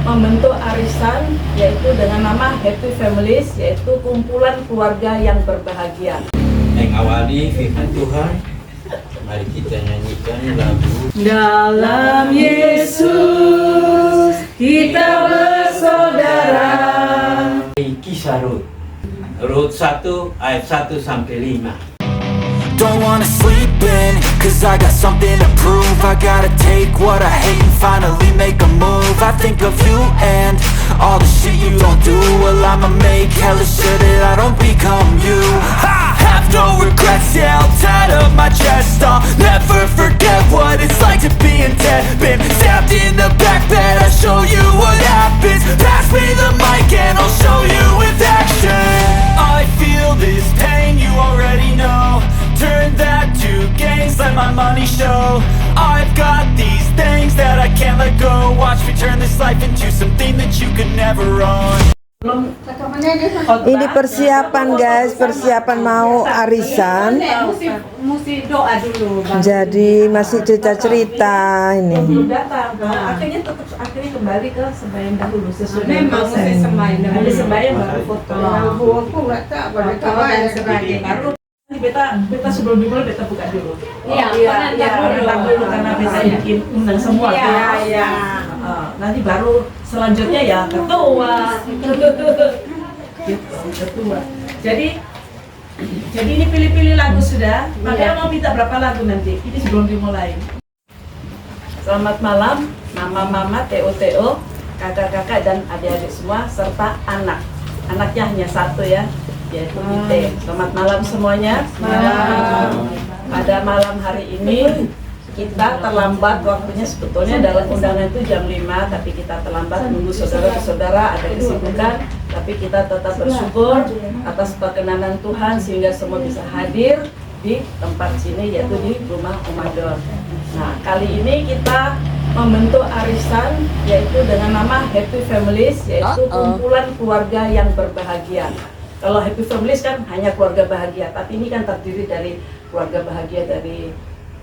membentuk arisan yaitu dengan nama Happy Families, yaitu kumpulan keluarga yang berbahagia. Mengawali firman Tuhan, mari kita nyanyikan lagu Dalam Yesus kita bersaudara. Kisah Rut 1 ayat 1 sampai 5. Don't wanna sleep in, cause I got something to prove. I gotta take what I hate and finally make a move. I think of you and all the shit you don't do. Well, I'ma make hella sure that I don't become you. I have no regrets, yeah, I'll tie up my chest. I'll never forget what it's like to be in debt. Been stabbed in the back bed, I'll show you what happens. Pass me the mic and I'll show you with action. I feel this pain, you already know. Turn that to gains, let my money show. I've got these things that I can't let go. Watch me turn this life into something that you could never own. Ini persiapan guys, persiapan mau arisan. Mesti doa dulu. Jadi masih cerita-cerita ini. Belum datang, akhirnya kembali ke sembahyang dahulu sesuai dengan Memang proses. mesti sembahyang dahulu. Ada sembahyang baru foto. Baru beta sebelum dimulai beta buka dulu. Iya, rentak dulu karena beta bikin undang semua. Iya. Nanti baru selanjutnya ya ketua. Gitu, ketua. Jadi ini pilih-pilih lagu sudah. Makanya mau minta berapa lagu nanti? Ini sebelum dimulai. Selamat malam, mama-mama, TO-TO, kakak-kakak dan adik-adik semua serta anak. Anaknya hanya satu ya, yaitu Ite. Selamat malam semuanya. Pada malam hari ini kita terlambat waktunya, sebetulnya dalam undangan itu jam 5, tapi kita terlambat menunggu saudara-saudara ada kesibukan, tapi kita tetap bersyukur atas perkenanan Tuhan sehingga semua bisa hadir di tempat sini, yaitu di rumah Omador. Nah, kali ini kita membentuk arisan yaitu dengan nama Happy Families, yaitu kumpulan keluarga yang berbahagia. Kalau Happy Families kan hanya keluarga bahagia, tapi ini kan terdiri dari keluarga bahagia dari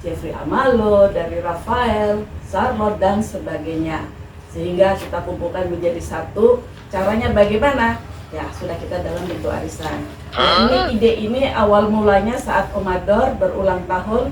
Jeffrey Amalo, dari Rafael, Charlotte dan sebagainya. Sehingga kita kumpulkan menjadi satu. Caranya bagaimana? Ya, sudah kita dalam bentuk arisan. Nah, ide ini awal mulanya saat Omador berulang tahun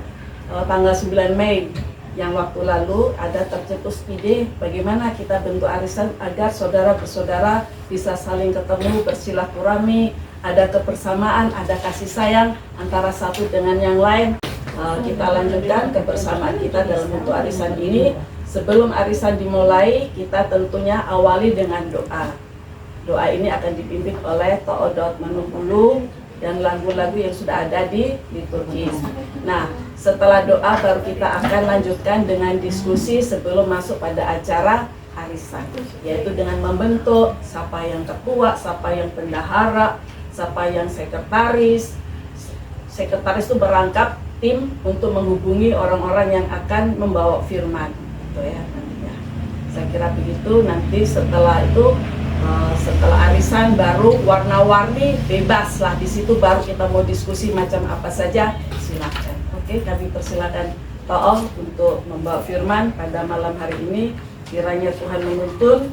tanggal 9 Mei yang waktu lalu ada tercetus ide bagaimana kita bentuk arisan agar saudara bersaudara bisa saling ketemu, bersilaturahmi, ada kebersamaan, ada kasih sayang antara satu dengan yang lain. Kita lanjutkan kebersamaan kita dalam bentuk arisan ini. Sebelum arisan dimulai, kita tentunya awali dengan doa. Doa ini akan dipimpin oleh To'odot Manupulu dan lagu-lagu yang sudah ada di liturgis. Nah, setelah doa baru kita akan lanjutkan dengan diskusi sebelum masuk pada acara arisan, yaitu dengan membentuk siapa yang ketua, siapa yang bendahara, siapa yang sekretaris. Sekretaris itu berangkap tim untuk menghubungi orang-orang yang akan membawa firman, gitu ya nantinya. Saya kira begitu. Nanti setelah itu, setelah arisan baru warna-warni bebas lah, di situ baru kita mau diskusi macam apa saja, silakan. Oke, kami persilakan To'o untuk membawa firman pada malam hari ini. Kiranya Tuhan menuntun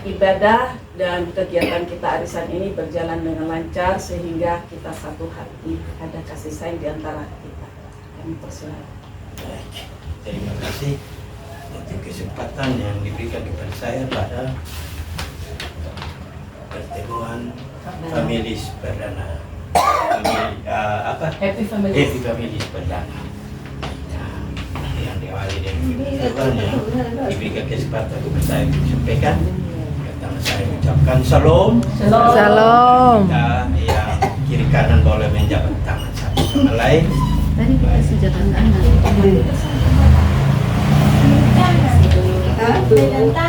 ibadah dan kegiatan kita arisan ini berjalan dengan lancar sehingga kita satu hati, ada kasih sayang di antara kita. Kami persilakan. Baik, terima kasih untuk kesempatan yang diberikan kepada saya pada pertemuan Families perdana. Happy Families. Happy Families perdana. Yang diawali dengan firman Tuhan yang diberikan kesempatan kepada saya untuk sampaikan. Pertama saya ucapkan Shalom. Salam. Kita yang kiri kanan boleh menjabat tangan satu sama lain. Tadi kita sudah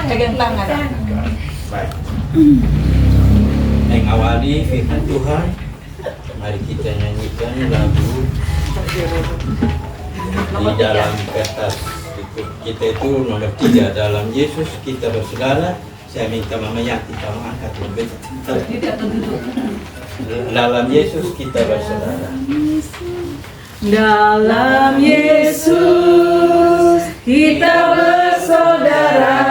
Pegang tangan. Baik. Mengawali firman Tuhan, mari kita nyanyikan lagu di dalam kertas kita itu nomor 3, dalam Yesus kita bersaudara. Saya minta Mama Yati tolong angkat lebih. Dalam Yesus kita bersaudara. Dalam Yesus kita bersaudara.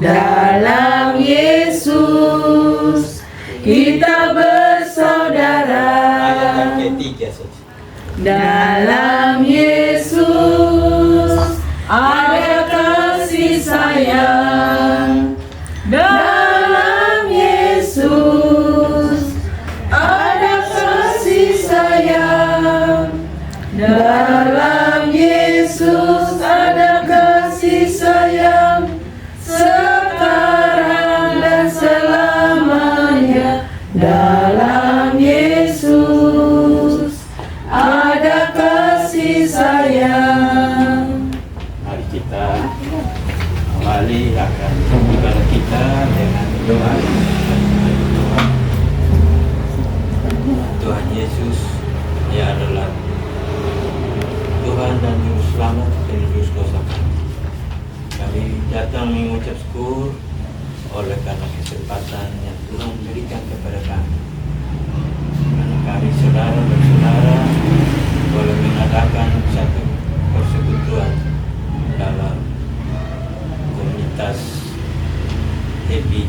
Dalam Yesus kita bersaudara. Ayat yang ketiga saja. Dalam Yesus ada kasih sayang. Dalam Yesus ada kasih sayang. Dalam Yesus ada kasih sayang. Sekarang dan selamanya. Dalam Yesus ada kasih sayang. Mari kita awali akan ibadah kita dengan doa. Tuhan Yesus, Dia adalah Tuhan dan Juru Selamat penebus dosa kami. Kami datang mengucap syukur oleh karena kesempatan yang Tuhan berikan kepada kami. Karena kami saudara bersaudara boleh mengadakan satu persekutuan dalam komunitas Happy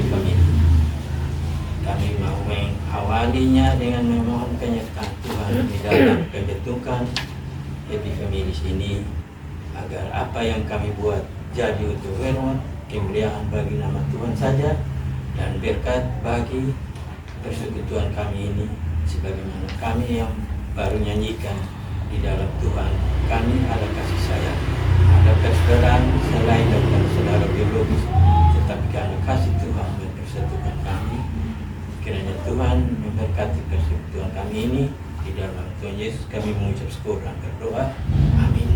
Family. Kami mau mengawalinya dengan memohon penyertaan Tuhan di dalam pembentukan Happy Family ini, agar apa yang kami buat jadi untuk hormat kemuliaan bagi nama Tuhan saja dan berkat bagi persekutuan kami ini, sebagaimana kami yang baru nyanyikan di dalam Tuhan kami ada kasih sayang, ada persaudaraan selain daripada saudara biologis, tetapi karena kasih Tuhan mempersatukan kami. Kiranya Tuhan memberkati persekutuan kami ini. Di dalam Tuhan Yesus kami mengucap syukur dan berdoa. Amin.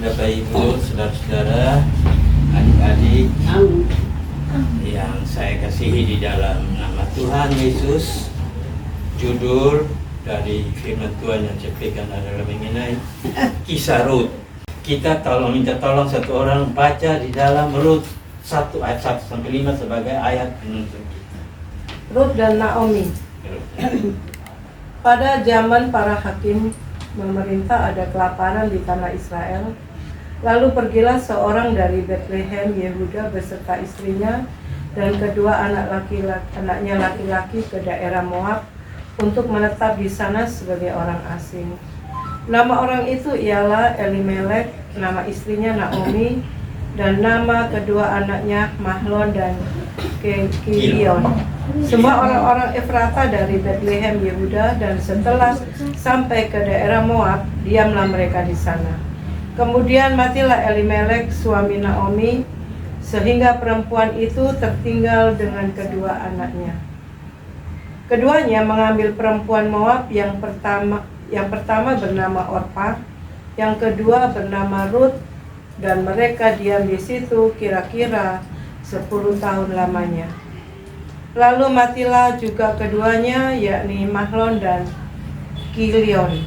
Bapak Ibu, saudara-saudara, adik-adik yang saya kasihi di dalam nama Tuhan Yesus, judul dari firman Tuhan yang sampaikan adalah mengenai kisah Rut. Kita minta tolong satu orang baca di dalam Rut 1 ayat 1 sampai 5 sebagai ayat penuntun kita. Rut dan Naomi. Pada zaman para hakim memerintah ada kelaparan di tanah Israel. Lalu pergilah seorang dari Bethlehem Yehuda beserta istrinya dan kedua anaknya laki-laki ke daerah Moab untuk menetap di sana sebagai orang asing. Nama orang itu ialah Elimelek, nama istrinya Naomi, dan nama kedua anaknya Mahlon dan Kilion. Semua orang-orang Efrata dari Bethlehem Yehuda, dan setelah sampai ke daerah Moab, diamlah mereka di sana. Kemudian matilah Elimelek suami Naomi, sehingga perempuan itu tertinggal dengan kedua anaknya. Keduanya mengambil perempuan Moab, yang pertama bernama Orpa, yang kedua bernama Rut, dan mereka diam di situ kira-kira 10 tahun lamanya. Lalu matilah juga keduanya, yakni Mahlon dan Kilion.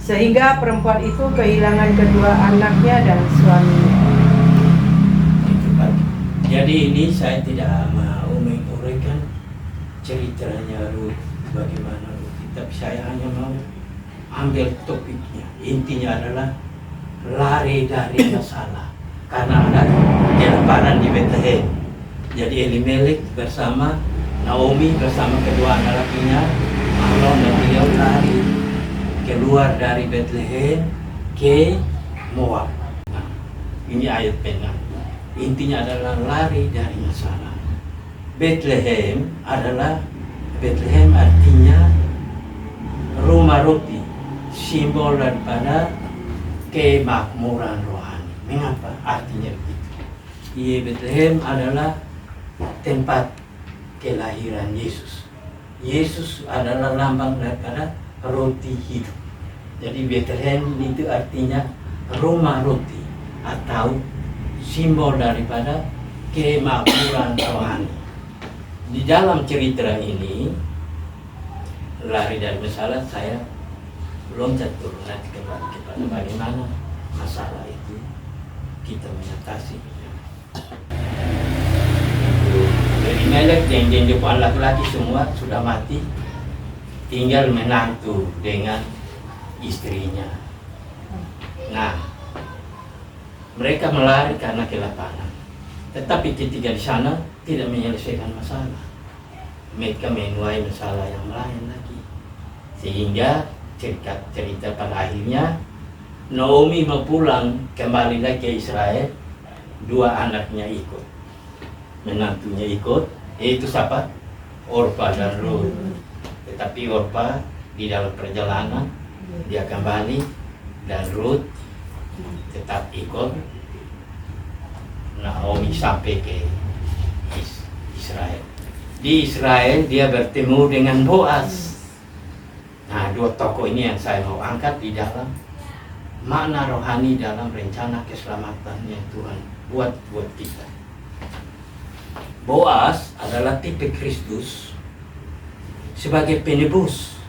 Sehingga perempuan itu kehilangan kedua anaknya dan suaminya. Jadi ini saya tidak mau menguraikan ceritanya Rut, bagaimana Rut, tapi saya hanya mau ambil topiknya. Intinya adalah lari dari masalah karena ada kelaparan di Bethlehem. Jadi Elimelek bersama Naomi bersama kedua anak lakinya Mahlon dan Kilion lari keluar dari Bethlehem ke Moab. Nah, ini ayat penang. Intinya adalah lari dari masalah. Bethlehem artinya rumah roti, simbol daripada kemakmuran rohani. Mengapa artinya begitu? Bethlehem adalah tempat kelahiran Yesus. Yesus adalah lambang daripada roti hidup. Jadi Bethlehem itu artinya rumah roti atau simbol daripada kemakmuran rohani. Di dalam cerita ini, lari dari masalah, saya loncat turun nanti kembali kepada bagaimana masalah itu kita mengatasi. Elimelek yang depan laki-laki semua sudah mati, tinggal menantu dengan istrinya. Nah, Mereka melari karena kelaparan. Tetapi ketika di sana tidak menyelesaikan masalah. Mereka menuai masalah yang lain lagi. Sehingga cerita pada akhirnya Naomi mau pulang kembali lagi ke Israel. Dua anaknya ikut, menantunya ikut, yaitu siapa? Orpa dan Ruth. Tetapi Orpa di dalam perjalanan dia kembali dan Ruth tetap ikut Naomi sampai ke Israel. Di Israel dia bertemu dengan Boaz. Nah, dua tokoh ini yang saya mau angkat di dalam makna rohani dalam rencana keselamatan yang Tuhan buat kita. Boaz adalah tipe Kristus sebagai penebus.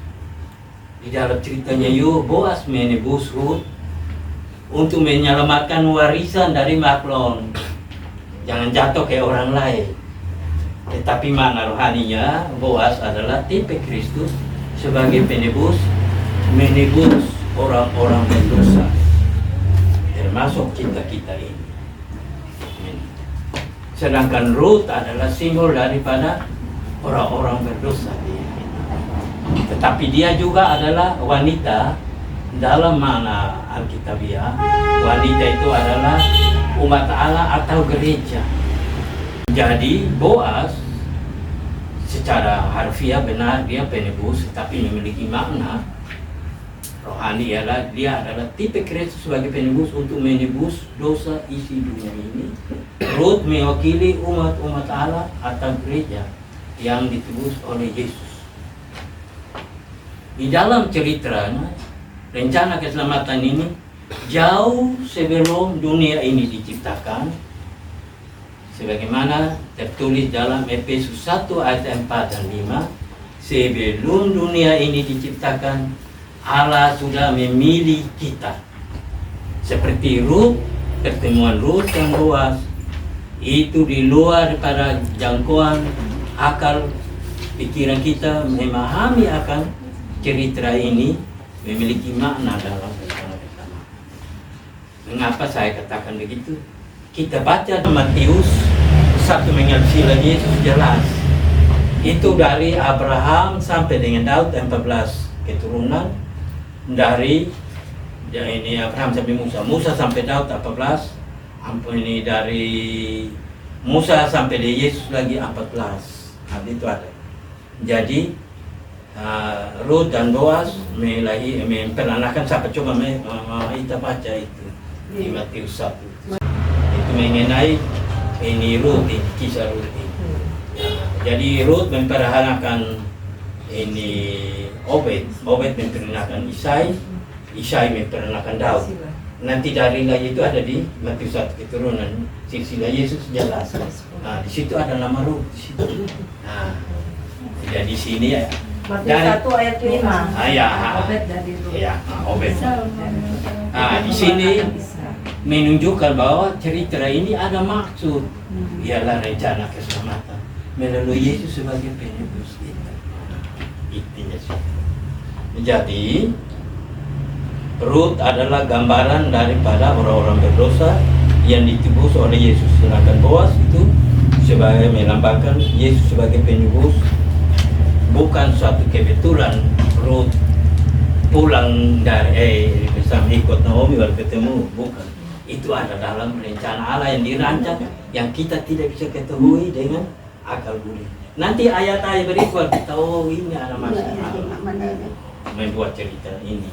Di dalam ceritanya Boaz menebus Ruth untuk menyelamatkan warisan dari Mahlon. Jangan jatuh ke orang lain. Tetapi makna rohaninya Boaz adalah tipe Kristus sebagai penebus, menebus orang-orang berdosa, termasuk kita ini. Sedangkan Ruth adalah simbol daripada orang-orang berdosa. Tetapi dia juga adalah wanita dalam makna Alkitabiah. Wanita itu adalah umat Allah atau gereja. Jadi Boaz secara harfiah benar dia penebus, tetapi memiliki makna rohani ialah dia adalah tipe Kristus sebagai penebus untuk menebus dosa isi dunia ini. Ruth mewakili umat Allah atau gereja yang ditebus oleh Yesus. Di dalam ceritanya, rencana keselamatan ini jauh sebelum dunia ini diciptakan, sebagaimana tertulis dalam Efesus 1 ayat 4 dan 5, sebelum dunia ini diciptakan, Allah sudah memilih kita. Seperti Ruth, pertemuan Ruth dan Boaz itu di luar daripada jangkauan akal pikiran kita memahami akan cerita ini memiliki makna dalam rencana keselamatan. Mengapa saya katakan begitu? Kita baca Matius 1 mengenai Yesus jelas. Itu dari Abraham sampai dengan Daud 14 keturunan. Dari ini Abraham sampai Musa, Musa sampai Daud 14. Ini dari Musa sampai di Yesus lagi 14. Nah, itu ada. Jadi Ruth dan Boaz memperanakan siapa, coba kita baca itu di Matius 1. Itu mengenai ini Ruth, kisah Ruth ini. Jadi Ruth memperanakan ini Obed memperanakan Isai memperanakan Daud. Nanti dari lagi itu ada di Matius 1 keturunan silsilah Yesus jelas. Nah, di situ ada nama Ruth di situ. Nah, jadi di sini ya. Matius 1 ayat 5. Ya, Obed dari Ruth. Ya, Obed. Nah, di sini menunjukkan bahwa cerita ini ada maksud. Ialah rencana keselamatan melalui Yesus sebagai penebus kita. Intinya sih. Jadi Ruth adalah gambaran daripada orang-orang berdosa yang ditebus oleh Yesus. Sedangkan Boaz itu sebagai melambangkan Yesus sebagai penebus. Bukan suatu kebetulan Ruth pulang dari bersama ikut Naomi baru ketemu, bukan. Itu ada dalam rencana Allah yang dirancang yang kita tidak bisa ketahui dengan akal budi. Nanti ayat-ayat berikut kita ini ada masalah membuat cerita ini.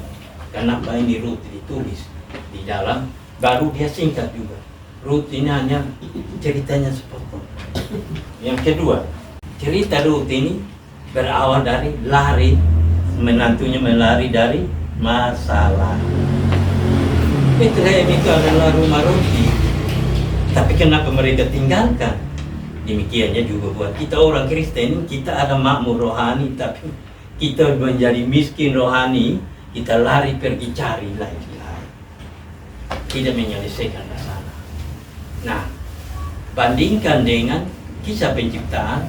Kenapa ini Ruth ditulis di dalam, baru dia singkat juga. Ruth ini hanya ceritanya sepotong. Yang kedua, cerita Ruth ini berawal dari lari, menantunya melari dari masalah. Bethlehem itu adalah rumah roti, tapi kenapa mereka tinggalkan? Demikiannya juga buat kita orang Kristen, kita ada makmur rohani, tapi kita menjadi miskin rohani. Kita lari pergi cari lagi, tidak menyelesaikan masalah. Nah, bandingkan dengan kisah penciptaan,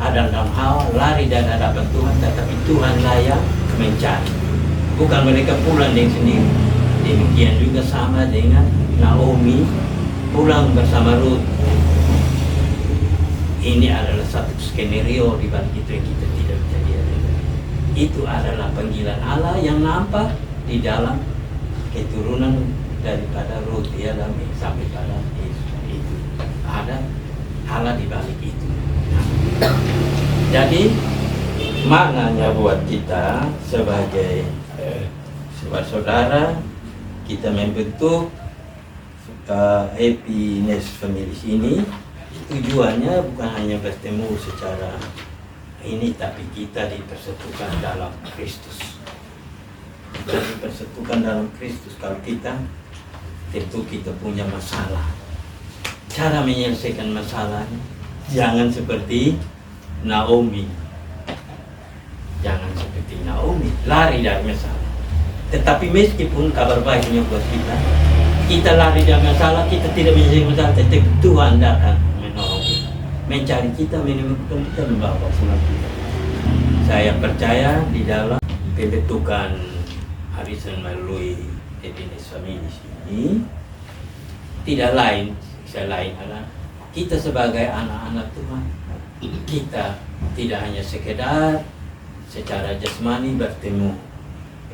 Adam dan Hawa lari dari hadapan Tuhan, tetapi Tuhan layak mencari. Bukan mereka pulang dengan sendiri. Di Demikian juga sama dengan Naomi pulang bersama Ruth. Ini adalah satu skenario di balik itu yang kita tidak bisa lihat. Itu adalah panggilan Allah yang nampak di dalam keturunan daripada Ruth ya, sampai pada Yesus. Itu ada Allah di balik itu. Jadi maknanya buat kita sebagai saudara, kita membentuk Happiness Families ini, tujuannya bukan hanya bertemu secara ini, tapi kita dipersatukan dalam Kristus. Kita dipersatukan dalam Kristus. Kalau kita, tentu kita punya masalah. Cara menyelesaikan masalahnya, jangan seperti Naomi. Jangan seperti Naomi, lari dari masalah. Tetapi meskipun kabar baiknya buat kita lari dari masalah, kita tidak menyelesaikan masalah, tetapi Tuhan datang menolong kita, mencari kita, menemukan kita, membawa pulang kita. Saya percaya di dalam pembentukan arisan melalui Happiness Families ini tidak lain, selain adalah kita sebagai anak-anak Tuhan, kita tidak hanya sekedar secara jasmani bertemu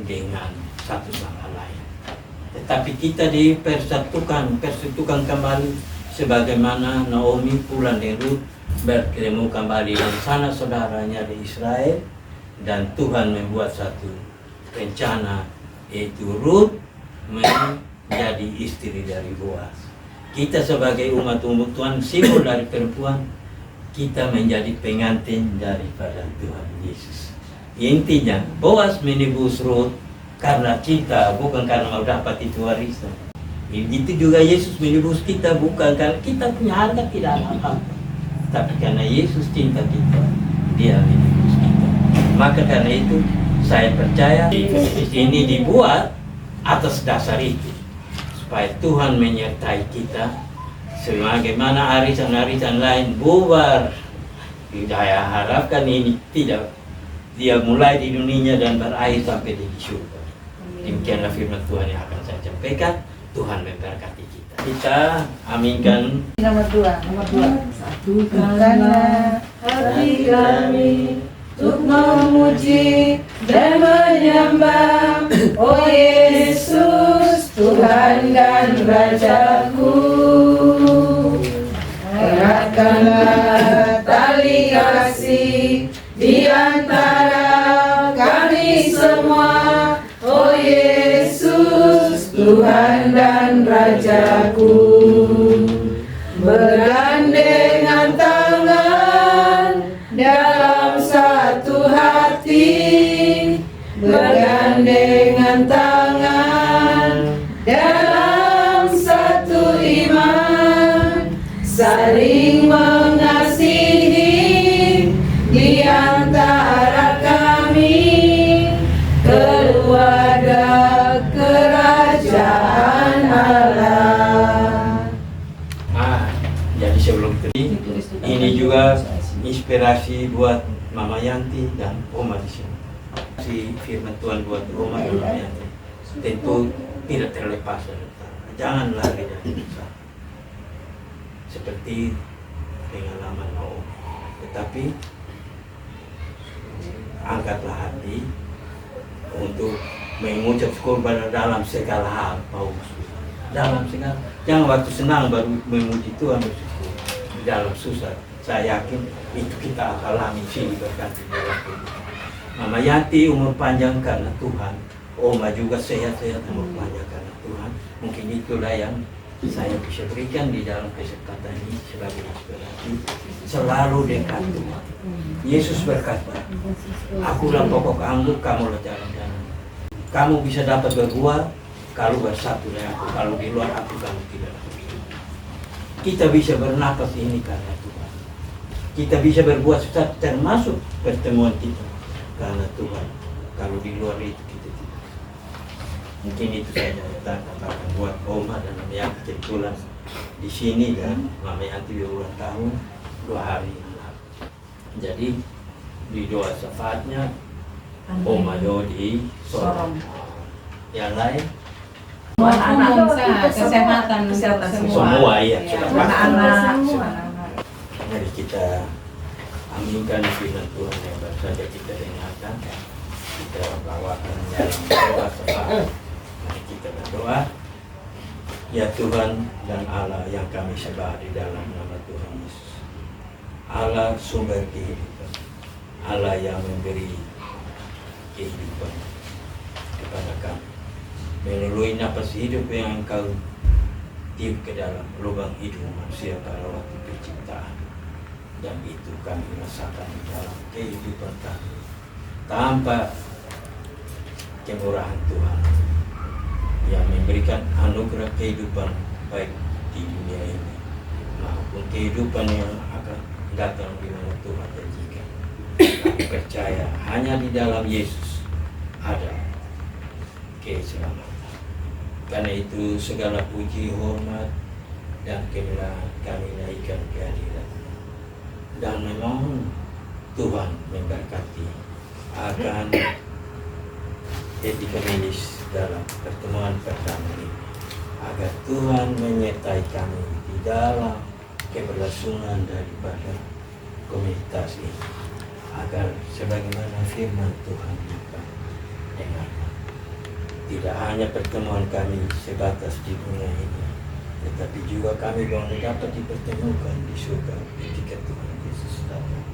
dengan satu sama lain, tetapi kita dipersatukan kembali sebagaimana Naomi pulang dari Ruth bertemu kembali dengan sanak saudaranya di Israel, dan Tuhan membuat satu rencana, yaitu Ruth menjadi istri dari Boaz. Kita sebagai umat Tuhan, simbol dari perempuan, kita menjadi pengantin daripada Tuhan Yesus. Intinya Boaz menebus Ruth karena cinta, bukan karena mau dapat itu warisan. Begitu juga Yesus menebus kita, bukan karena kita punya harga, tidak apa-apa, tapi karena Yesus cinta kita, Dia menebus kita. Maka karena itu saya percaya ini dibuat atas dasar itu, supaya Tuhan menyertai kita. Sebagaimana arisan-arisan lain bubar, saya harapkan ini tidak, dia mulai di dunia dan berakhir sampai di surga. Demikianlah firman Tuhan yang akan saya sampaikan. Tuhan memberkati kita. Kita aminkan. Nomor dua. Satukanlah hati kami untuk memuji dan menyembah, oh Yesus, Tuhan dan Rajaku. Eratkanlah tali kasih di antara kami semua, oh Yesus, Tuhan dan Rajaku. Bergandengan tangan dalam satu hati, bergandengan tangan dalam satu iman, saling mengasihi di antara kami, keluarga kerajaan Allah. Jadi sebelum ini juga inspirasi buat Mama Yanti dan Oma di sini. Si firman Tuhan buat Oma dan Mama Yanti, tentu tidak terlepas dari jangan lari dari dosa. Seperti pengalaman Naomi, tetapi angkatlah hati untuk mengucap syukur dalam segala hal. Dalam segala, jangan waktu senang baru memuji Tuhan, bersyukur. Dalam susah, saya yakin itu kita alami sini berkati dalam hidup. Mama Yanti umur panjang karena Tuhan, Oma juga sehat-sehat umur panjang karena Tuhan. Mungkin itulah yang saya bisa berikan di dalam kesempatan ini sebagai inspirasi. Selalu dekat Tuhan. Yesus berkata, akulah pokok anggur, kamulah jalan-jalan. Kamu bisa dapat berbuah kalau bersatu dengan aku. Kalau di luar aku, kamu tidak dapat. Kita bisa bernapas ini karena Tuhan. Kita bisa berbuat sesuatu, termasuk pertemuan kita karena Tuhan. Kalau di luar itu kita tidak. Mungkin itu saja yang katakan buat Oma dan Mama Yanti kebetulan di sini, dan Mama Yanti ulang tahun 2 hari yang lalu. Jadi di doa syafaatnya Oma Jo di Sorong. Yang lain anak-anak kesehatan Semua ya, sudah pasti. anak-anak. Mari kita aminkan firman Tuhan yang baru saja kita dengarkan. Kita bawakan dalam doa sembah. Mari kita berdoa. Ya Tuhan dan Allah yang kami sembah di dalam nama Tuhan Yesus, Allah sumber kehidupan, Allah yang memberi kehidupan kepada kami melalui napas hidup yang Engkau tiup ke dalam lubang hidung manusia pada waktu penciptaan, dan itu kami rasakan di dalam kehidupan kami tanpa kemurahan Tuhan yang memberikan anugerah kehidupan baik di dunia ini maupun kehidupan yang akan datang di mana Tuhan janjikan. Kami percaya hanya di dalam Yesus ada keselamatan. Karena itu segala puji, hormat, dan kemuliaan kami naikkan kehadirat. Dan memang Tuhan memberkati akan etika medis dalam pertemuan pertama ini, agar Tuhan menyertai kami di dalam keberlangsungan daripada komunitas ini, agar sebagaimana firman Tuhan kita dengarkan, tidak hanya pertemuan kami sebatas di dunia ini, tetapi juga kami boleh dapat dipertemukan di surga ketika Tuhan Yesus datang.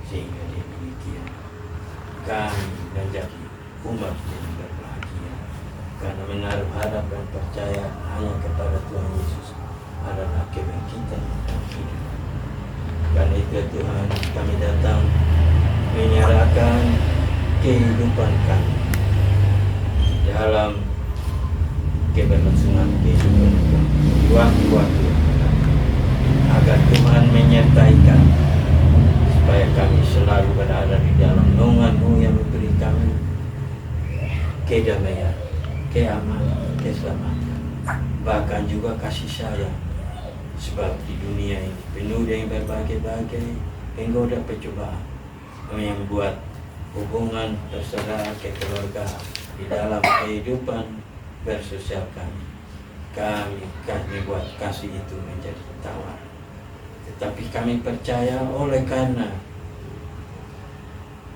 Sehingga demikian kami menjadi umat yang berbahagia, karena menaruh harap dan percaya hanya kepada Tuhan Yesus adalah kebangkitan dan hidup. Karena itu Tuhan, kami datang menyerahkan kehidupan kami dalam keberlangsungan kehidupan di waktu-waktu yang akan, agar Tuhan menyertai kami, supaya kami selalu berada di dalam naungan-Mu yang memberi kami kedamaian, keamanan, keselamatan, bahkan juga kasih sayang. Sebab di dunia ini penuh dengan berbagai-bagai penggoda percobaan yang membuat hubungan persaudaraan kekeluargaan di dalam kehidupan bersosial kami buat kasih itu menjadi tawar. Tetapi kami percaya oleh karena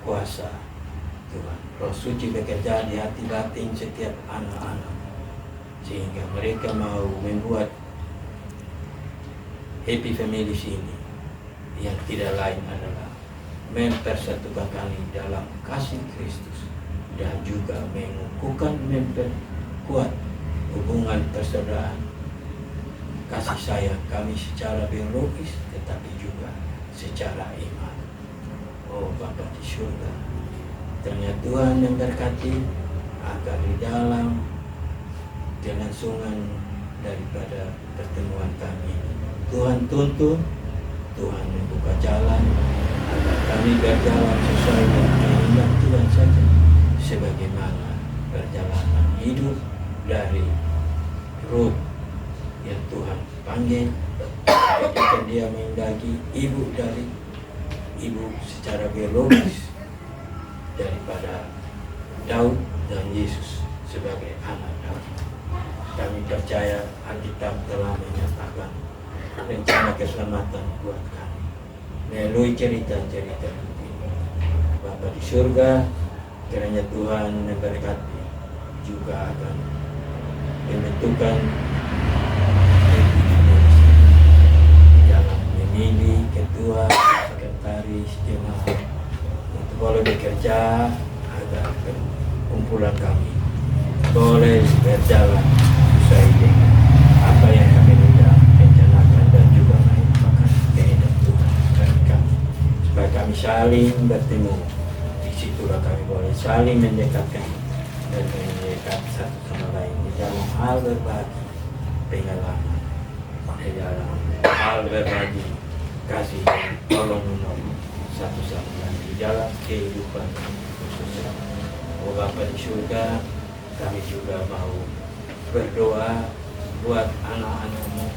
kuasa Tuhan, Roh Suci bekerja di hati batin setiap anak-anak, sehingga mereka mau membuat happy family ini yang tidak lain adalah mempersatukan kami dalam kasih Kristus, dan juga mengukuhkan, memperkuat hubungan persaudaraan kasih sayang kami secara biologis, tetapi juga secara iman. Oh Bapa di surga, ternyata Tuhan memberkati agar di dalam kelangsungan daripada pertemuan kami, Tuhan tuntun, Tuhan membuka jalan agar kami berjalan sesuai dengan kehendak Tuhan saja, sebagaimana perjalanan hidup dari Ruth yang Tuhan panggil ketika dia mendaki ibu secara biologis daripada Daud dan Yesus sebagai anak Daud. Kami percaya Alkitab telah menyatakan rencana keselamatan buat kami melalui cerita-cerita ini. Bapa di surga, kiranya Tuhan memberkati juga akan menentukan dalam memilih ketua, sekretaris, jemaat untuk boleh bekerja agar kumpulan kami boleh berjalan sesuai dengan apa yang kami sudah rencanakan dan juga merupakan kehendak Tuhan bagi kami, supaya kami saling bertemu. Disitulah kami boleh saling mendekatkan dan mendekat satu sama lain di dalam hal berbagi pengalaman, di dalam hal berbagi kasih tolong menolong satu sama lain di dalam kehidupan sosial. Oh Bapa di surga, kami juga mau berdoa buat anak-anak-Mu,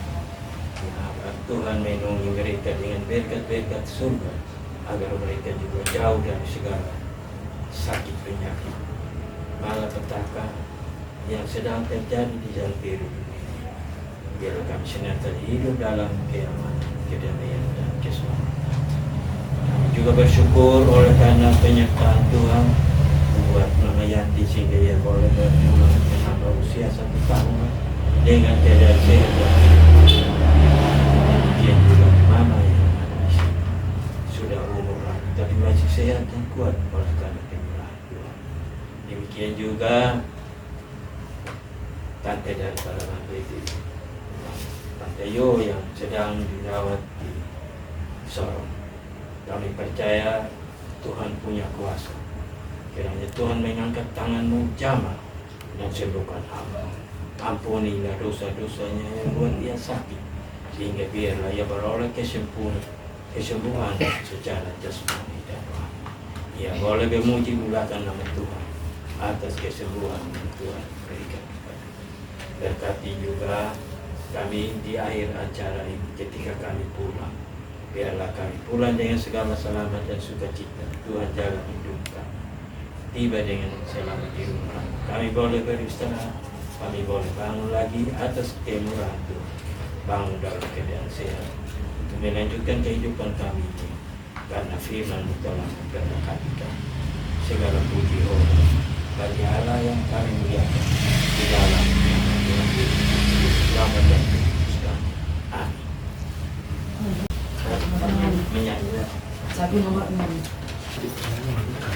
agar Tuhan melindungi mereka dengan berkat-berkat surga, agar mereka juga jauh dari segala sakit penyakit, malapetaka, yang sedang terjadi di dalam kehidupan ini. Biar kami senantiasa hidup dalam keamanan, kedamaian, dan keselamatan. Kami juga bersyukur oleh karena penyertaan Tuhan buat Mama Yanti sehingga ia boleh berpulang menambah usia 1 tahun dengan keadaan sehat dan demikian juga Mama yang ada di sini sudah umur lanjut tapi masih sehat dan kuat oleh karena kemurahan Tuhan. Demikian juga Tante dari para itu, Tante Yo yang sedang dirawat di Sorong. Kami percaya Tuhan punya kuasa. Kiranya Tuhan mengangkat tangan-Mu jamah dan sembuhkan hamba. Ampunilah dosa-dosanya yang buat dia sakit, sehingga biarlah ia beroleh kesembuhan secara jasmani dan rohani. Ia boleh memuji mulakan nama Tuhan atas kesembuhan yang Tuhan berikan kepada. Berkati juga kami di akhir acara ini ketika kami pulang. Biarlah kami pulang dengan segala selamat dan sukacita. Tuhan jaga hidup kami. Tiba dengan selamat di rumah. Kami boleh beristirahat, kami boleh bangun lagi atas kemurahan Tuhan. Bangun dalam keadaan sehat untuk melanjutkan kehidupan kami ini. Karena firman-Mu telah memberkati kami. Segala puji hormat bagi Allah yang kami muliakan di dalam Tuhan Yesus. Selamat dan teruskan. Amin. Menyanyi. Sabi nomor 6.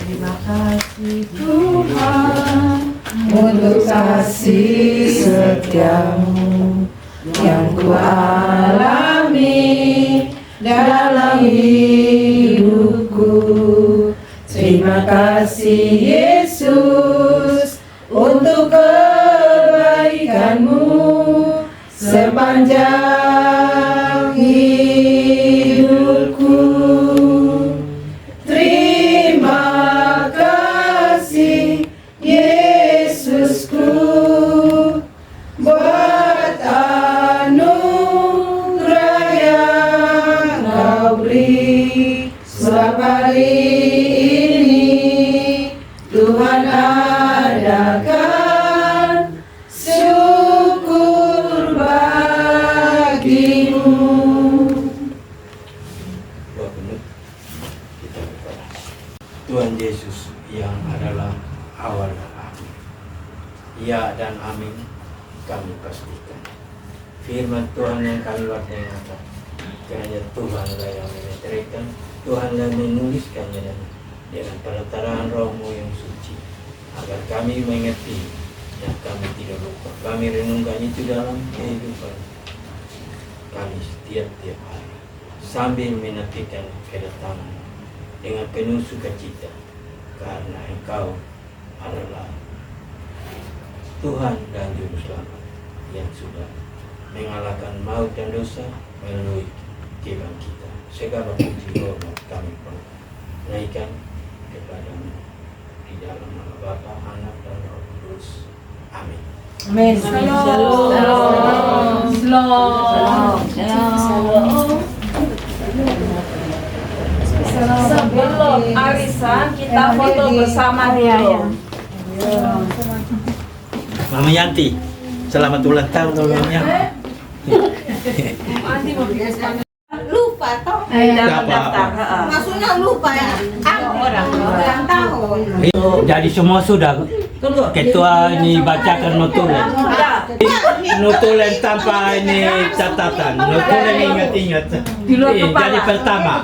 Terima kasih Tuhan untuk kasih setiamu yang ku alami dalam hidupku. Terima kasih Yesus untuk kebaikan-Mu sepanjang hidupku. Terima kasih Yesusku buat anugerah yang Kau beri. Sebab hari ini Tuhan adakan syukur bagimu. Kita berdoa. Tuhan Yesus yang adalah awal dan akhir. Ya dan amin kami pastikan. Firman Tuhan yang kami dengarkan, kiranya Tuhanlah yang menetraikan, Tuhanlah menuliskannya dan dengan penerangan Roh-Mu yang suci, agar kami mengerti dan kami tidak lupa. Kami renungkan itu dalam kehidupan kami setiap hari, sambil menantikan kedatangan dengan penuh sukacita, karena Engkau adalah Tuhan dan Juru Selamat yang sudah mengalahkan maut dan dosa melalui kebangkitan. Segala puji hormat kami naikkan kepada-Mu di dalam nama Bapa, Anak, dan Roh Kudus. Amin. Amin. Shalom. Sebelum arisan kita foto bersama dulu. Mama Yanti, selamat ulang tahun Mama Yanti. Lupa toh, Jangan daftar. maksudnya lupa ya. Aku orang ulang tahun. Jadi semua sudah ketua ini bacakan notulen. Notulen tanpa ini catatan. Notulen ingat-ingat. Di luar Jadi kepala. pertama,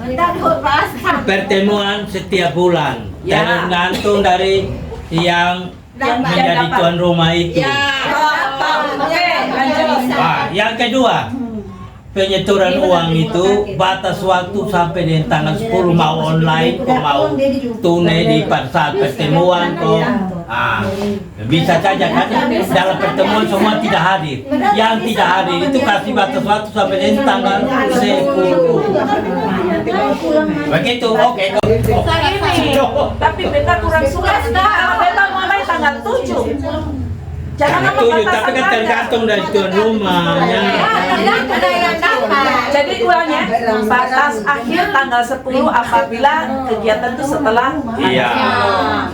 Dari bahasa pertemuan setiap bulan. Ya. Tergantung dari yang menjadi tuan rumah itu. Oke, lanjut. Wah, yang kedua, penyetoran uang itu batas waktu sampai dengan tanggal 10, mau online, kok mau tunai di saat pertemuan, kok bisa saja kan dalam pertemuan semua tidak hadir. Yang tidak hadir itu kasih batas waktu sampai dengan tanggal 10. Begitu, oke. Ini, tapi beta kurang suka. Beta mulai tanggal 7. Jangan Sangat sama setuju, batasan tapi kan rakyat. tergantung dari tuan rumahnya. Tidak ada yang dapat. Jadi ulangnya, batas akhir tanggal 10 apabila kegiatan itu setelah Iya.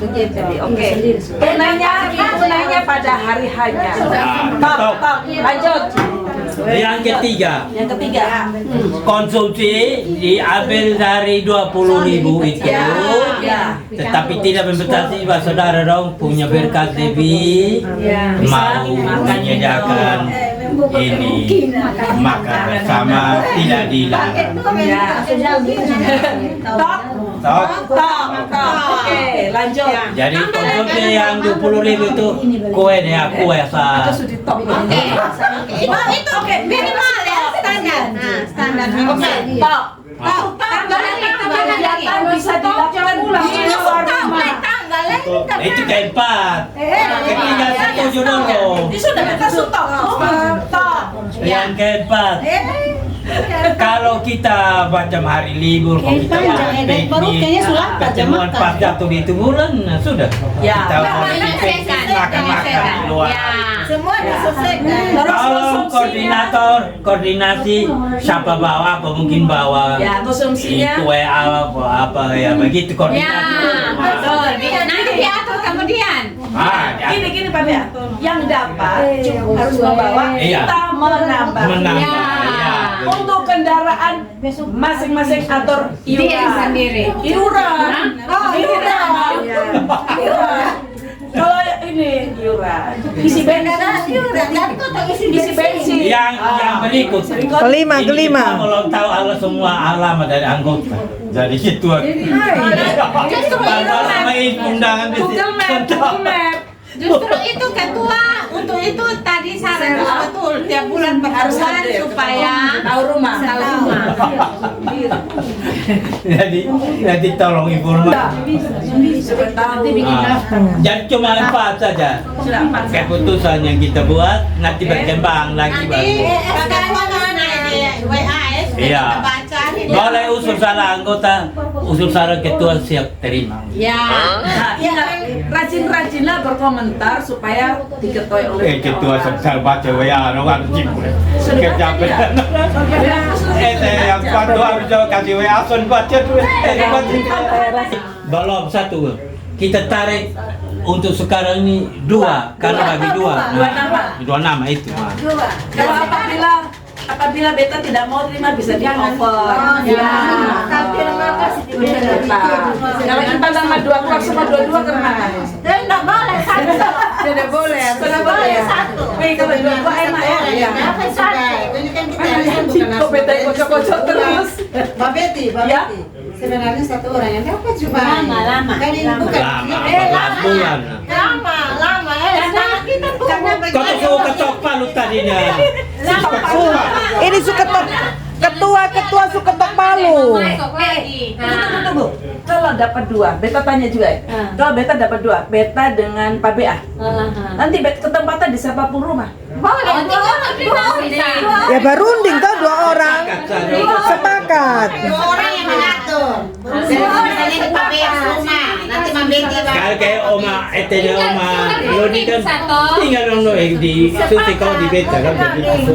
Jadi oke. Tunainya pada hari hanya. Top. Lanjut. Yang ketiga, Yang ketiga. konsumsi diambil dari 20.000 itu, Ya. tetapi tidak membatasi bahwa saudara dong punya berkat lebih, mau menyediakan ini makan bersama tidak dilarang. Top. Top. Oke, lanjut. Jadi konsumsi yang 20.000 itu kue deh, kue Itu sa. sudah top. Itu minimal ya standar. Nah, standar minimal. Top. Tambah lagi. Kegiatan bisa dilakukan ulang di Itu luar tambah rumah. tambah lagi. Itu keempat. Ketiga setuju dulu. Ini sudah kita top. Top. Yang keempat, kalau kita macam hari libur, kalau kita piknik, pertemuan pas jatuh di itu bulan, nah sudah. Ya. Kita mau makan-makan di luar. Semua diselesaikan. Tolong koordinasi siapa bawa apa mungkin bawa Ya, konsumsinya. itu apa ya begitu koordinasi. Nanti diatur kemudian. Gini Pak Bea, yang dapat cuma harus membawa, Iya. kita menambah. Menambah. Ya. Untuk kendaraan masing-masing atur Dia iuran. sendiri. Iuran. Iuran. Kalau ini iuran, isi bensin. Isi bensin. Yang berikut. Kelima. Ini kita belum tahu Allah semua alamat dari anggota. Jadi itu. Kalau undangan di Google Map. Justru itu ketua untuk itu tadi saran betul tiap bulan Harus berhasil hadir. supaya Tahu rumah. Jadi tolong informasi. Sudah tahu. Jadi cuma 4 saja Sudah 4. keputusan yang kita buat, nanti berkembang lagi nanti baru. bagaimana di WAS Iya. kita baca Boleh usul salah anggota, usul salah ketua siap terima. ya Nah, ingat, rajin-rajinlah berkomentar supaya diketahui oleh Ketua sebesar baca WA, orang cipul. Kerja yang bantu harus kasih WA, son baca dulu. Belum satu, kita tarik untuk sekarang ini 2, karena bagi 2. Dua nama. Itu. Kalau apabila beta tidak mau terima bisa di over. Kalau kita nama 2 keluar sama 2 kemana? tidak boleh satu Tidak boleh. Tidak boleh satu. Wih, kalau 2 enak ya. Kenapa satu ini kan kita Kok beta kocok-kocok terus? Mbak Betty, Ya. sebenarnya satu orang yang dapat cuma Lama. kan ini bukan Lama, 14 bulan. lama karena kita bukan Kau ketok palu tadinya. Ini suka ketua suka ketok palu. Tunggu. Kalau dapat 2, beta tanya juga ya. Kalau beta dapat 2, beta dengan Pak BA. Nanti ketempatan di siapapun rumah. Ya berunding toh 2 orang. Sepakat. orang yang mengatur. Misalnya di pabrik rumah, nanti membeti Kalau kayak Oma, etenya Oma Lodi kan tinggal dong di suti kau di beta kan begitu.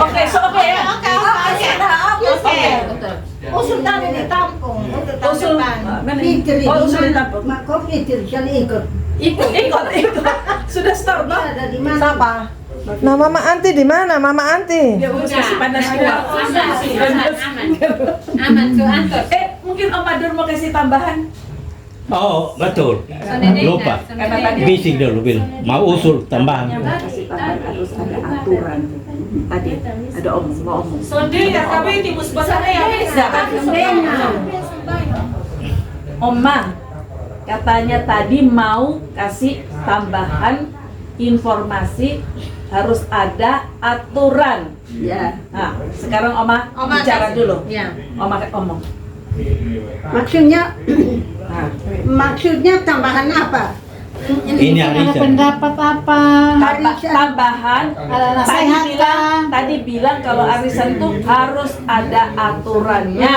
Oke, oke ya. Oke. Usul tadi ditampung. Usul usul ditampung. kok pikir kali ikut Ikut. Sudah start, Bang. ada di mana Siapa? Nah, Mama Anti di mana? Mama Anti. Ya udah masih panas kuat. Aman tuh antar. Mungkin Om Madur mau kasih tambahan. Oh betul, lupa. Bising dulu bilang mau usul tambahan. Kasih tambahan harus ada aturan. Tadi ada mau omong. Sonde ya kami tibus besar ya. Oma, katanya tadi mau kasih tambahan informasi harus ada aturan. Ya. Nah, sekarang Oma bicara dulu. Ya. Oma ngomong. maksudnya Nah, maksudnya tambahan apa Ini Arisa. Pendapat apa? tambahan tadi bilang kalau arisan tuh harus ada aturannya.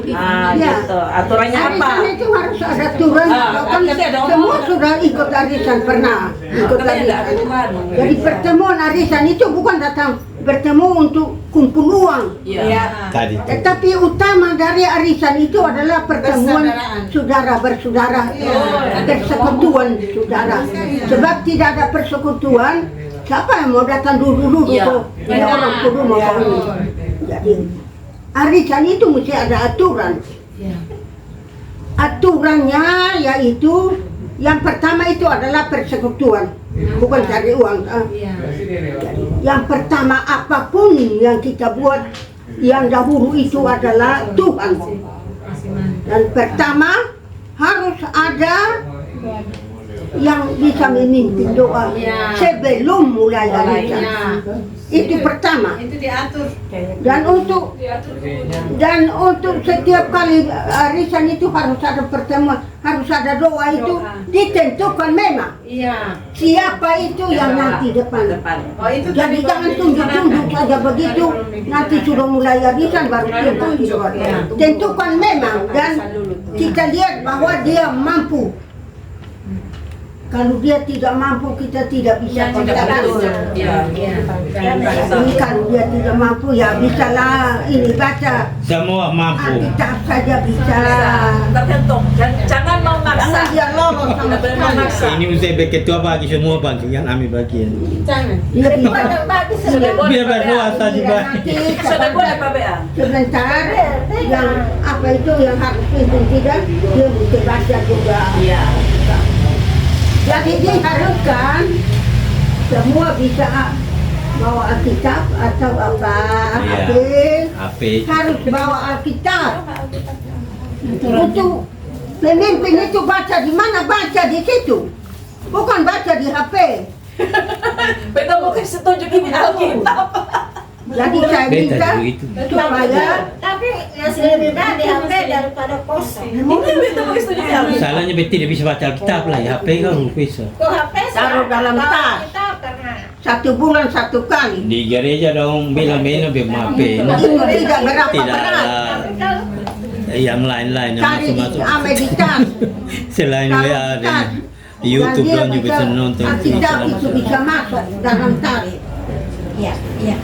Nah, Ya. gitu. Aturannya apa? Arisan itu harus ada aturan Ah, kan nanti ada semua omongan. sudah ikut ikut arisan pernah. Ikut Makanya nggak ada arisan. Tuhan. Jadi pertemuan arisan itu bukan datang bertemu untuk kumpul uang. Iya. Tadi tuh. Tetapi utama dari arisan itu adalah pertemuan saudara bersaudara, persekutuan saudara. Sebab tidak ada persekutuan, siapa yang mau datang dulu Iya. tuh? Ada orang ke rumah kamu. Jadi arisan itu mesti ada aturan. Aturannya yaitu yang pertama itu adalah persekutuan, bukan cari uang. Yang pertama apapun yang kita buat, yang dahulu itu adalah Tuhan. Dan pertama harus ada yang bisa memimpin doa sebelum mulai arisan. Itu pertama. Itu diatur. Dan untuk setiap kali arisan itu harus ada pertemuan, harus ada doa itu ditentukan memang. Iya. Siapa itu yang nanti depan. Oh itu Jadi jangan tunjuk-tunjuk saja begitu, nanti sudah mulai arisan baru dia nanti doa. Tentukan memang dan kita lihat bahwa dia mampu. Kalau dia tidak mampu, kita tidak bisa kontak. Iya. Ini kalau dia tidak mampu, ya bisalah ini baca Semua mampu. Alkitab saja bisa. Tergantung. Jangan memaksa. Jangan dia lolos sama sekali. Memaksa. Ini mesti ketua bagi semua bagi yang kami bagian. jangan. Dia bisa. Sudah boleh Biar Pak berkuasa Bea. juga. Nanti Sudah boleh Pak Bea. sebentar yang apa itu yang harus pimpin tidak, dia mesti baca juga. Iya. Jadi diharuskan semua bisa bawa Alkitab atau apa, Iya. HP. harus bawa Alkitab. Untuk pemimpin itu baca di mana? Baca di situ, bukan baca di HP. Beta mungkin setuju ini Alkitab. Jadi saya Beta minta dulu itu. supaya Tapi masih lebih baik di HP daripada kosong. Ini beta mungkin setuju ini Alkitab. Salahnya beta tidak bisa baca Alkitab lah. HP kan bisa. Kok HP Taruh dalam tas. Kita karena 1 bulan 1 kali. Di gereja dong bilang-bilang biar HP. Itu tidak berapa Tidak berat. ada yang lain-lain yang Cari di masuk-masuk. Amerika. Selain WA dan YouTube Dan dia dong juga bisa nonton. Alkitab itu bisa masuk dalam tas. iya, iya.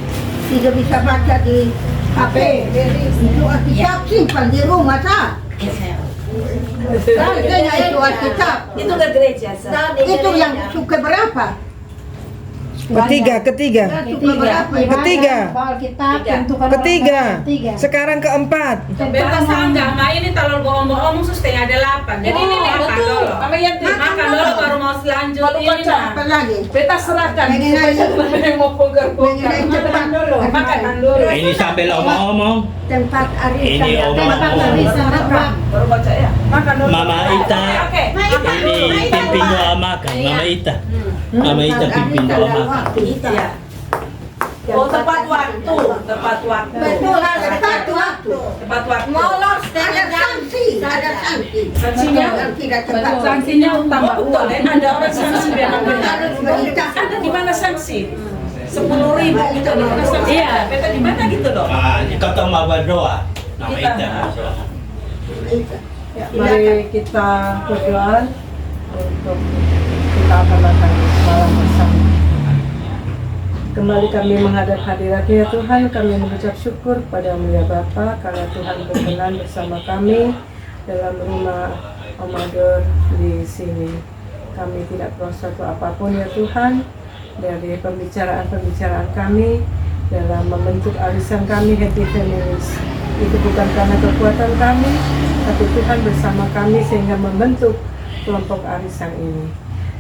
Tidak bisa baca di HP. Itu Alkitab simpan di rumah sah. Harganya itu Alkitab. Itu ke gereja. Sa. Itu yang suka berapa? Ketiga. Suka berapa? Ketiga. Alkitab Tiga. tentukan Ketiga. Tiga. Sekarang keempat. Beta sanggah, ma ini kalau bohong-bohong sus setengah 8. Jadi ini makan dulu. Makan dulu baru mau selanjut Kalau ini baca nah. Apa lagi? Beta serahkan. Pengen aja. Supaya mau pogar-pogar. Pengen cepat dulu. Makan dulu. Ini sambil omong-omong. Tempat arisan. Ini Tempat omong-omong. arisan apa? Baru baca ya. Makan dulu. Mama Ita. Oke. Ini pimpin doa makan. Mama Ita. Mama Ita pimpin doa makan. Iya. Oh tepat waktu. Tepat waktu. Betul, tepat waktu. Tepat waktu. Molor Ada setengah jam. sanksi, ada sanksi. Sanksinya? Yang tidak tepat. Sanksinya tambah betul ya. Ada orang sanksi memang benar. Harus berita. Ada di mana sanksi? 10.000 itu di mana sanksi? Iya. Beta di mana gitu loh. Ah, kau tahu mau berdoa. Nama Ita. Mari kita berdoa untuk kita akan datang malam bersama. Kembali kami menghadap hadirat-Mu ya Tuhan, kami mengucap syukur kepada-Mu ya Bapa, karena Tuhan berkenan bersama kami dalam rumah Omador di sini. Kami tidak perlu suatu apapun ya Tuhan dari pembicaraan-pembicaraan kami dalam membentuk arisan kami Happy Families. Itu bukan karena kekuatan kami, tapi Tuhan bersama kami sehingga membentuk kelompok arisan ini.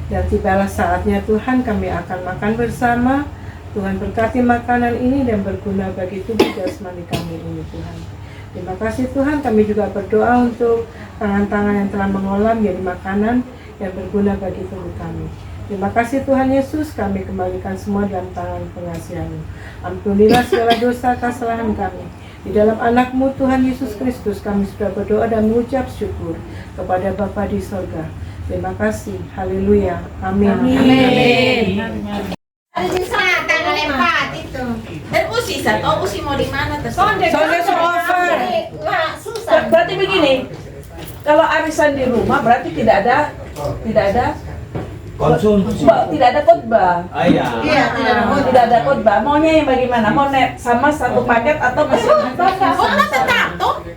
Dan tibalah saatnya Tuhan kami akan makan bersama. Tuhan berkati makanan ini dan berguna bagi tubuh jasmani kami ini Tuhan. Terima kasih Tuhan, kami juga berdoa untuk tangan-tangan yang telah mengolah menjadi makanan yang berguna bagi tubuh kami. Terima kasih Tuhan Yesus, kami kembalikan semua dalam tangan pengasihan-Mu. Ampunilah segala dosa kesalahan kami. Di dalam anak-Mu Tuhan Yesus Kristus kami sudah berdoa dan mengucap syukur kepada Bapa di sorga. Terima kasih. Haleluya. Amin. Ada di sana tanggal 4 itu. Dan usi satu, usi mau di mana terserah. Sonde over. Wah, susah. Berarti begini. Kalau arisan di rumah berarti tidak ada konsumsi. Tidak ada khotbah. Iya. Tidak ada khotbah. Maunya yang bagaimana? Mau sama satu paket atau masih?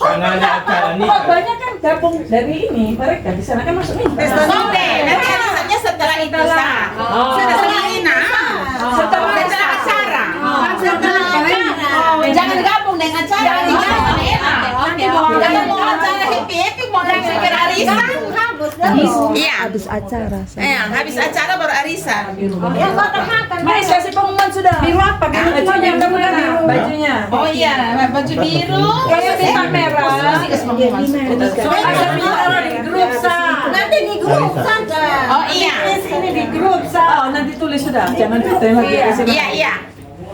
Karena ada acara nikah. Khotbahnya kan gabung dari ini mereka di sana kan masuk nikah. Nanti arisannya setelah itu sah. Setelah ini. Setelah acara. Jangan gabung dengan acara. Jangan mau acara happy mau dengar arisan. Iya. Habis acara. Habis acara baru arisan. Mas kasih pengumuman sudah. Biru apa? Bajunya bajunya. Oh iya, baju biru. Kalau bintang merah. Di grup Nanti di grup saja. Oh iya. Ini di grup Oh, nanti tulis sudah. Jangan kita lagi. Iya.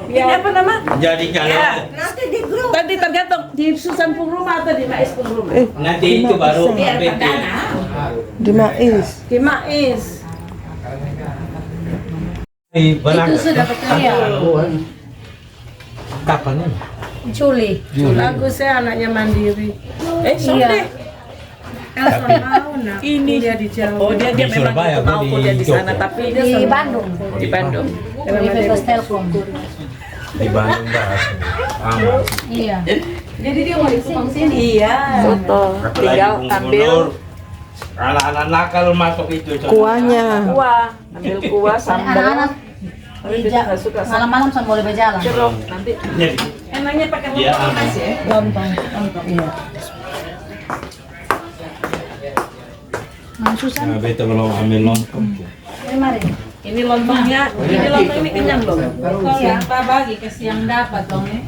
Ini apa nama? Jadi kalau Nanti di grup. Tadi tergantung di Susan Pungruma atau di Mais Pungruma. nanti itu baru PT. Di Mais. Di Mais. Itu sudah betul ya. Kapan ini? Juli. Bagusnya anaknya mandiri. Sonde. Elson mau nak kuliah di Jawa. Oh, dia Di memang Surabaya, mau di kuliah di sana, Jogja. tapi dia Di Bandung. di Bandung. Universitas Telkom. Di Bandung bahas. Aman. Iya. Jadi dia mau disumbang sini. Iya. Soto. Tinggal ambil Anak-anak nakal masuk itu. Kuahnya. kuah, ambil kuah sambal. Anak-anak Tapi dia nggak suka sambal. malam-malam sama boleh berjalan. Jeruk nanti. Jadi, Enaknya pakai Iya, lontong aman. Mas ya. Lontong. Iya. Susah. nah, betul kalau ambil lontong. Mari. Ini lontongnya, ini lontong ini kenyang loh. Siang tak bagi ke siang dapat dong ya.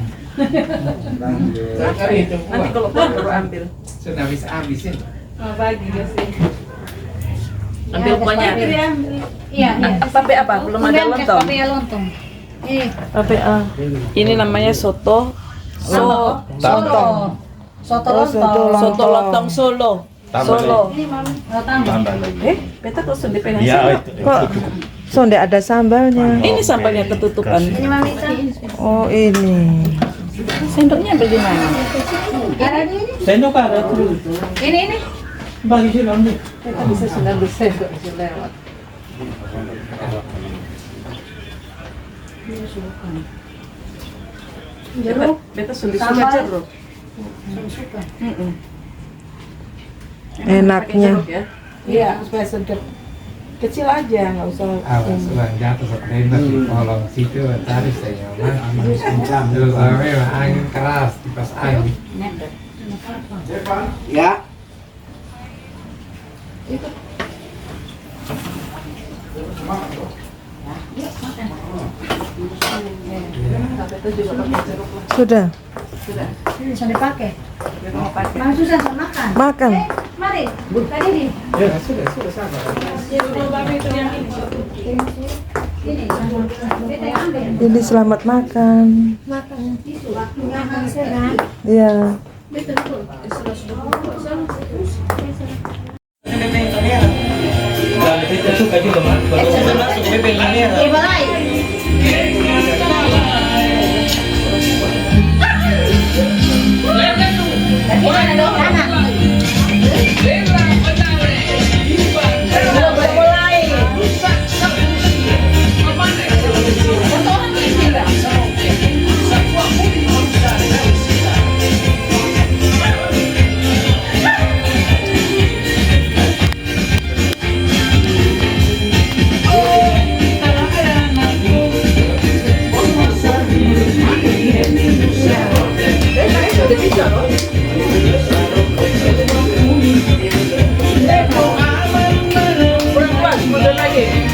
Nanti kalau pulang baru ambil. Sudah bisa habisin. Mau bagi ke sih. Ambil kuahnya. Iya. Pape apa? Belum ada lontong. Pape lontong. Pape ini namanya soto. Soto. Soto lontong. Soto lontong Solo. Tambah Solo. Ini mami. Mau tambah. Tambah lagi. Beta kok sudah pengen Iya, itu. Kok sonde ada sambalnya? Ini sambalnya ketutupan. Ini mami. Oh, ini. Sendoknya ambil di mana? Ada di ini. Sendok ada tuh. Ini. Bagi sih nanti. Bisa sudah bersendok lewat. Jeruk. Beta sudah suka Sambal. jeruk. Suka. Enaknya. Pakai jeruk ya? Iya, supaya sedap. Kecil aja, nggak usah. Awas sudah jatuh sepeda di kolong situ tadi saya aman. Terus angin keras kipas angin. Ya. Sudah. Ini bisa dipakai. Mami susah sama makan. Makan. Mari. Tadi di. Ya sudah sabar. Ini. Kita ambil. Jadi selamat makan. Makan. Waktunya makan. Iya. Kita suka juga mas. Baru masuk bebek merah. Balai. Bagaimana dong anak? Belum mulai. Pelan-pelan, mundur lagi.